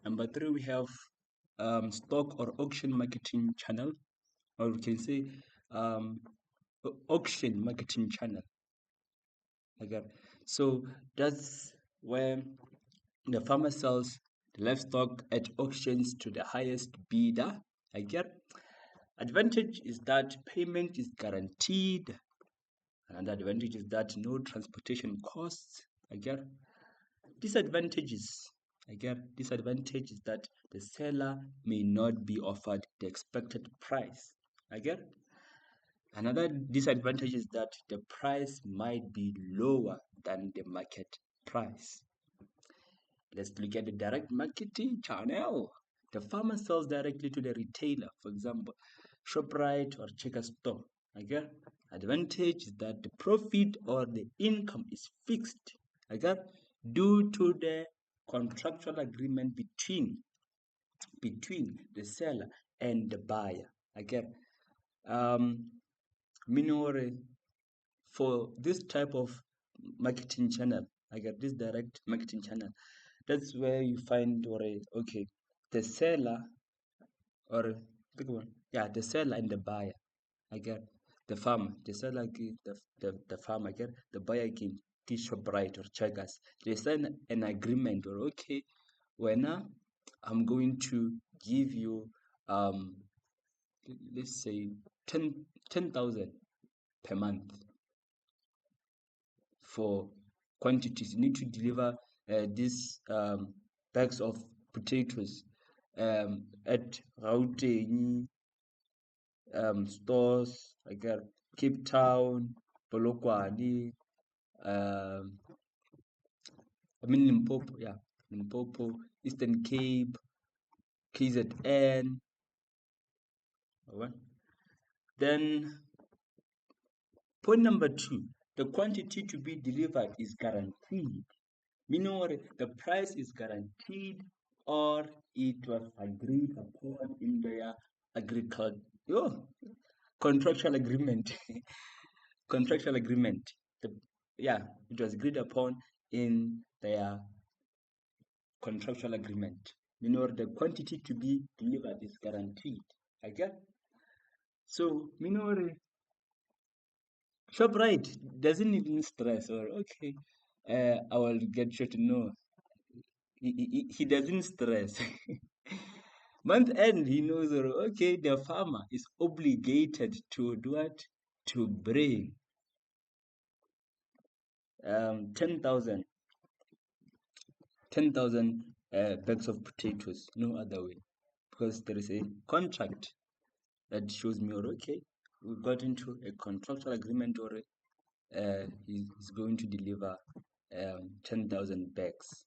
Number 3, we have stock or auction marketing channel, or we can say auction marketing channel. Okay, so that's where the farmer sells the livestock at auctions to the highest bidder. I get. Advantage is that payment is guaranteed. Another advantage is that no transportation costs. I get. Disadvantages. Disadvantage is that the seller may not be offered the expected price. I get. Another disadvantage is that the price might be lower than the market price. Let's look at the direct marketing channel. The farmer sells directly to the retailer, for example, ShopRite or Checker Store. Okay? Advantage is that the profit or the income is fixed. Okay? Due to the contractual agreement between the seller and the buyer. Okay? Meaning for this type of marketing channel, this direct marketing channel, that's where you find okay, the seller or the seller and the buyer. The farmer, the seller the farmer, the buyer can ShopRite or Checkers. They sign an agreement or okay, when I'm going to give you let's say 10,000 per month for quantities. You need to deliver these bags of potatoes at Gauteng stores like Cape Town, Polokwane, Limpopo, Eastern Cape, KZN. Then point number 2, the quantity to be delivered is guaranteed. Meaning the price is guaranteed or it was agreed upon in their contractual agreement. Contractual agreement. It was agreed upon in their contractual agreement. Meaning the quantity to be delivered is guaranteed. So ShopRite doesn't even stress or okay, I will get you to know. He doesn't stress. Month end, he knows okay, the farmer is obligated to do what? To bring 10,000 bags of potatoes, no other way, because there is a contract that shows me okay, we got into a contractual agreement or he's going to deliver 10,000 bags.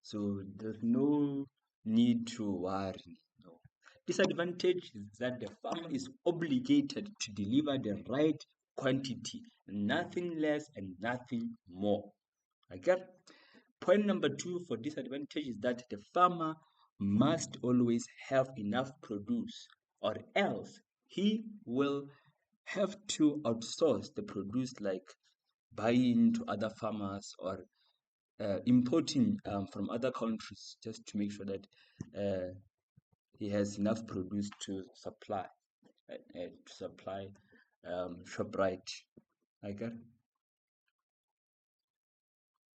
So there's no need to worry. No. Disadvantage is that the farmer is obligated to deliver the right quantity, nothing less and nothing more. Point number 2 for disadvantage is that the farmer must always have enough produce, or else he will have to outsource the produce, like buying to other farmers or importing from other countries, just to make sure that he has enough produce to supply ShopRite.